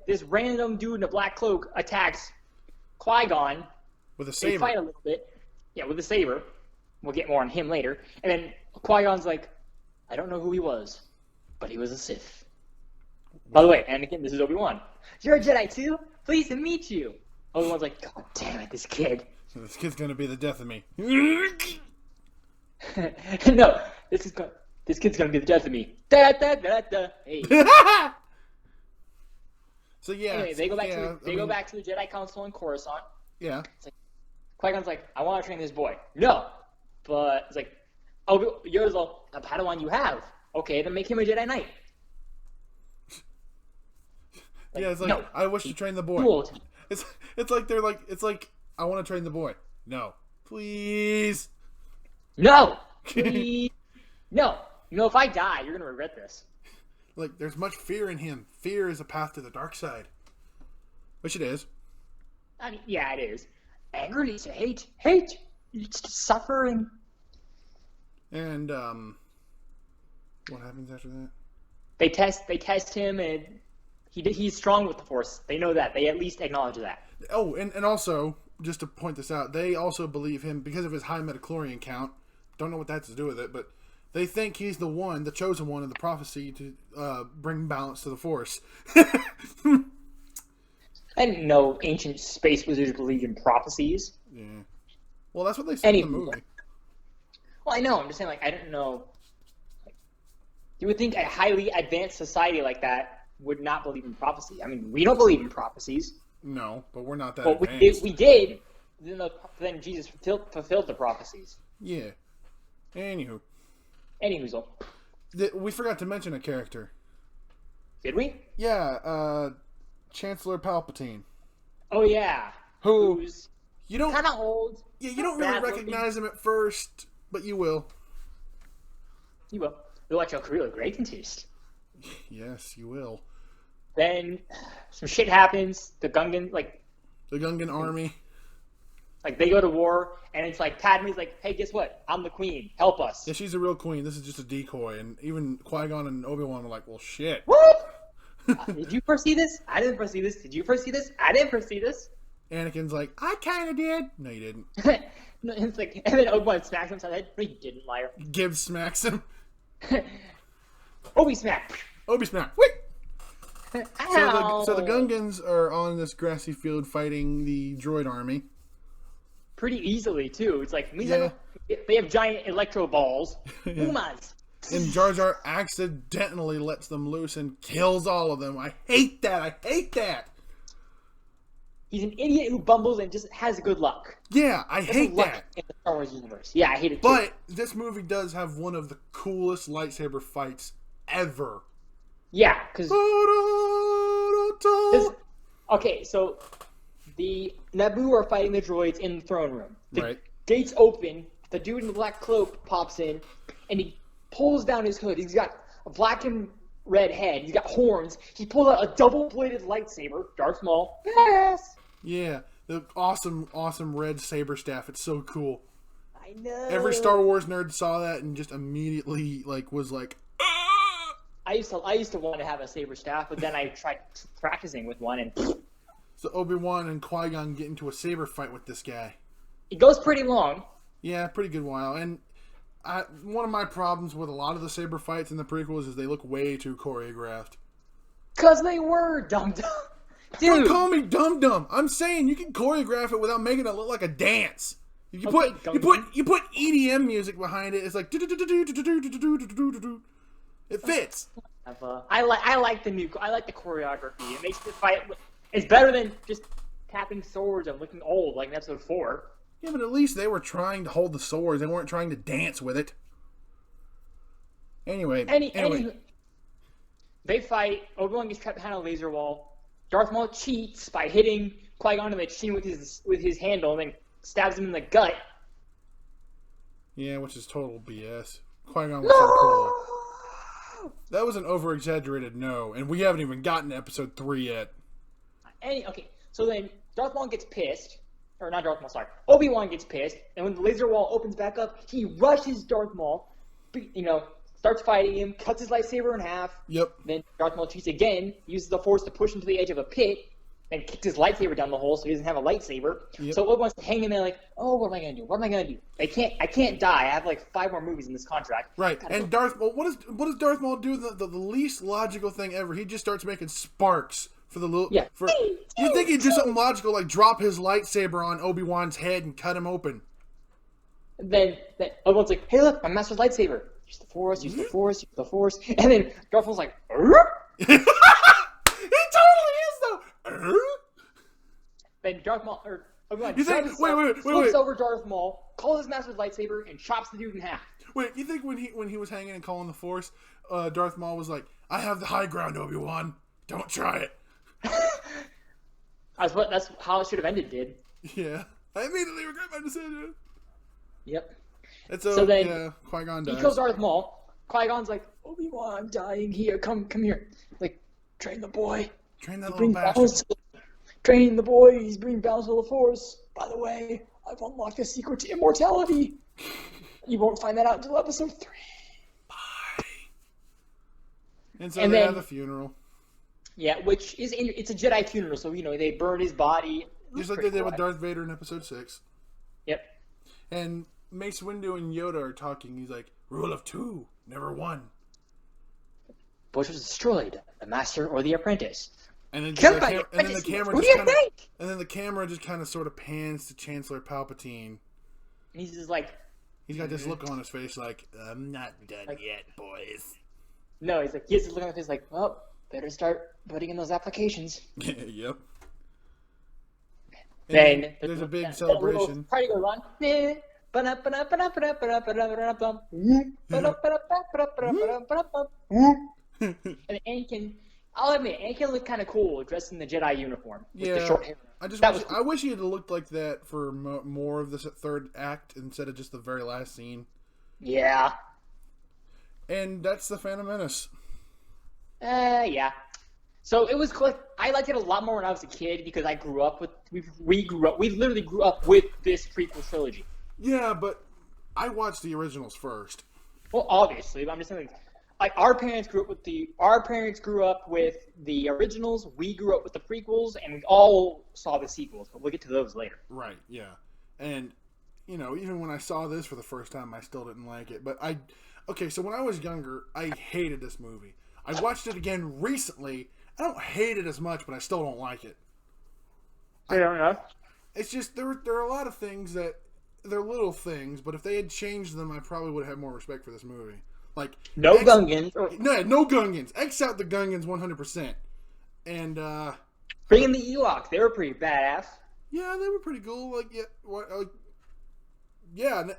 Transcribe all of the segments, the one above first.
this random dude in a black cloak attacks Qui-Gon. With a saber. They fight a little bit. Yeah, with a saber. We'll get more on him later. And then Qui-Gon's like, I don't know who he was, but he was a Sith. By the way, Anakin, this is Obi-Wan. You're a Jedi too? Pleased to meet you. Obi-Wan's like, God damn it, this kid. This kid's gonna be the death of me. No, this kid's gonna be the death of me. Da da da da. Hey. So yeah. Anyway, they go back to the Jedi Council in Coruscant. Yeah. It's like, Qui-Gon's like, I want to train this boy. No, but it's like, oh, Yoda's all, a Padawan you have. Okay, then make him a Jedi Knight. Like, yeah, it's like, no, I wish to train the boy. Cool. It's like I want to train the boy. No, please. No, please. No. You know, if I die, you're gonna regret this. Like, there's much fear in him. Fear is a path to the dark side, which it is. I mean, yeah, it is. Anger leads to hate. Hate leads to suffering. And what happens after that? They test him, and he's strong with the Force. They know that. They at least acknowledge that. Oh, and also, just to point this out, they also believe him because of his high midichlorian count. Don't know what that has to do with it, but they think he's the chosen one in the prophecy to bring balance to the Force. I didn't know ancient space wizards believed in prophecies. Yeah. Well, that's what they said in the movie. Well, I know. I'm just saying, like, I don't know. You would think a highly advanced society like that would not believe in prophecy. I mean, we don't believe in prophecies. No, but we're not that advanced. But we did. Then Jesus fulfilled the prophecies. Yeah. Anywho. We forgot to mention a character. Did we? Yeah, Chancellor Palpatine. Oh, yeah. Who's you don't kind of old. Yeah, you don't really recognize him at first, but you will. You will. You'll watch your career great in taste. Yes, you will. Then some shit happens. The Gungan army. Like, they go to war, and it's like, Padme's like, hey, guess what? I'm the queen. Help us. Yeah, she's a real queen. This is just a decoy. And even Qui-Gon and Obi-Wan were like, well, shit. What? Did you foresee this? I didn't foresee this. Did you foresee this? I didn't foresee this. Anakin's like, I kind of did. No, you didn't. No, it's like, and then Obi-Wan smacks him upside the head. No, you didn't, liar. Gibbs smacks him. Obi smack. Obi smack. Wait. So the Gungans are on this grassy field fighting the droid army. Pretty easily, too. It's like, they have giant electro balls. Yeah. Umas. And Jar Jar accidentally lets them loose and kills all of them. I hate that. He's an idiot who bumbles and just has good luck. Yeah, I hate that. In the Star Wars universe. Yeah, I hate it too. But this movie does have one of the coolest lightsaber fights ever. Yeah, because... Okay, so the Naboo are fighting the droids in the throne room. The gates open, the dude in the black cloak pops in, and he pulls down his hood. He's got a black and red head. He's got horns. He pulls out a double-bladed lightsaber. Darth Maul. Yes! Yeah, the awesome red saber staff. It's so cool. I know. Every Star Wars nerd saw that and just immediately was like, ah! I used to want to have a saber staff, but then I tried practicing with one, and so Obi-Wan and Qui-Gon get into a saber fight with this guy. It goes pretty long. Yeah, pretty good while. And one of my problems with a lot of the saber fights in the prequels is they look way too choreographed. 'Cause they were dum-dum. Dude. Don't call me dum-dum. I'm saying you can choreograph it without making it look like a dance. You put EDM music behind it. It's like it fits. I like the choreography. It makes the fight. It's better than just tapping swords and looking old like in episode 4. Yeah, but at least they were trying to hold the swords. They weren't trying to dance with it. Anyway. They fight. Obi-Wan gets trapped behind a laser wall. Darth Maul cheats by hitting Qui-Gon in the chin with his handle and then stabs him in the gut. Yeah, which is total BS. Qui-Gon was so cool. That was an over-exaggerated no, and we haven't even gotten to episode 3 yet. So then Darth Maul gets pissed. Or not Darth Maul, sorry. Obi-Wan gets pissed, and when the laser wall opens back up, he rushes Darth Maul, starts fighting him, cuts his lightsaber in half. Yep. Then Darth Maul cheats again, uses the Force to push him to the edge of a pit, and kicks his lightsaber down the hole so he doesn't have a lightsaber. Yep. So Obi-Wan's hanging there like, oh, what am I gonna do? What am I gonna do? I can't die. I have like 5 more movies in this contract. Right. And Darth Maul, what does Darth Maul do? The least logical thing ever. He just starts making sparks for the little. Yeah. You think he'd do something logical like drop his lightsaber on Obi-Wan's head and cut him open? Then Obi-Wan's like, hey, look, my master's lightsaber. Use the Force, use the Force, use the Force. And then Darth Maul's like, He totally is though. Then Darth Maul, or Obi-Wan wait. over Darth Maul, calls his master's lightsaber, and chops the dude in half. Wait, you think when he was hanging and calling the Force, Darth Maul was like, I have the high ground, Obi-Wan. Don't try it. That's how it should have ended, dude. Yeah. I immediately regret my decision. Yep. So then Qui-Gon dies. He kills Darth Maul. Qui-Gon's like, Obi-Wan, I'm dying here. Come here. Like, train the boy. Train that little bastard. Training the boy. He's bringing balance to the Force. By the way, I've unlocked a secret to immortality. You won't find that out until episode 3. Bye. And so they have a funeral. Yeah, which is it's a Jedi funeral, so they burn his body. Just like they did with Darth Vader in episode 6. Yep. And Mace Windu and Yoda are talking. He's like, rule of 2, never 1. Which was destroyed, the master or the apprentice? And then the camera just kind of sort of pans to Chancellor Palpatine. And he's just like, he's got this look on his face like, I'm not done yet, boys. No, he has this look on his face like, well, better start putting in those applications. Yep. Then there's a big celebration. Party goes on. And Anakin, I'll admit, Anakin looked kind of cool dressed in the Jedi uniform with the short hair. I wish he had looked like that for more of the third act instead of just the very last scene. Yeah. And that's the Phantom Menace. Yeah. So it was cool. I liked it a lot more when I was a kid because I grew up with we literally grew up with this prequel trilogy. Yeah, but I watched the originals first. Well, obviously, but I'm just saying, like our parents grew up with the originals. We grew up with the prequels, and we all saw the sequels. But we'll get to those later. Right. Yeah. And even when I saw this for the first time, I still didn't like it. But so when I was younger, I hated this movie. I watched it again recently. I don't hate it as much, but I still don't like it. Yeah. It's just there are a lot of things that they're little things, but if they had changed them, I probably would have more respect for this movie. Like no Gungans. No Gungans. X out the Gungans 100%. And bring in the Ewoks. They were pretty badass. Yeah, they were pretty cool.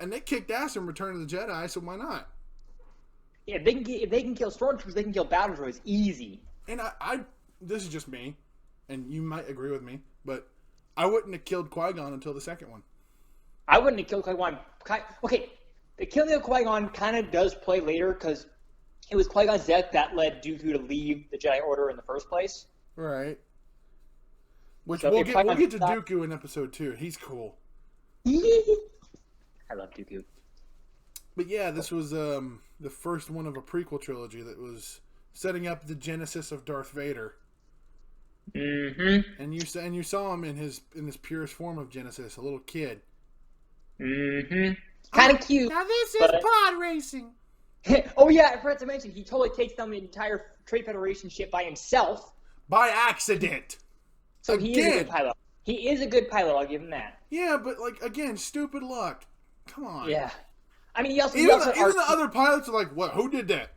And they kicked ass in Return of the Jedi, so why not? Yeah, if they can kill stormtroopers, they can kill battle droids easy. And this is just me, and you might agree with me, but I wouldn't have killed Qui-Gon until the second one. I wouldn't have killed Qui-Gon. Okay, the killing of Qui-Gon kind of does play later because it was Qui-Gon's death that led Dooku to leave the Jedi Order in the first place. Right. Which we'll get to Dooku in episode 2. He's cool. I love Dooku. But yeah, this was the first one of a prequel trilogy that was setting up the genesis of Darth Vader. Mm-hmm. And you saw him in his purest form of Genesis, a little kid. Mm-hmm. Kind of cute. Now this is pod racing. Oh yeah, I forgot to mention, he totally takes down the entire Trade Federation ship by himself. By accident. So he is a good pilot. He is a good pilot, I'll give him that. Yeah, but again, stupid luck. Come on. Yeah. I mean, even the other pilots are like, what? Who did that?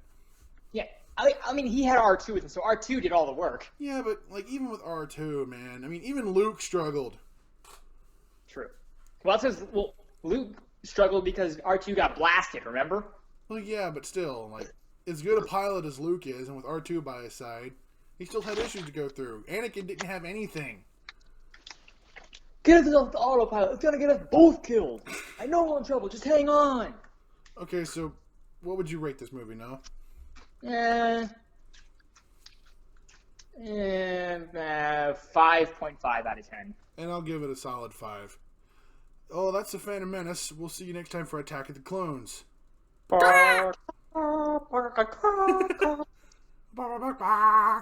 Yeah. I mean, he had R2 with him, so R2 did all the work. Yeah, but even with R2, man, I mean, even Luke struggled. True. Well, that's because Luke struggled because R2 got blasted. Remember? Well, yeah, but still, as good a pilot as Luke is, and with R2 by his side, he still had issues to go through. Anakin didn't have anything. Get us off the autopilot. It's gonna get us both killed. I know we're in trouble. Just hang on. Okay, so what would you rate this movie, Noah? 5.5 out of 10. And I'll give it a solid 5. Oh, that's the Phantom Menace. We'll see you next time for Attack of the Clones. Bye.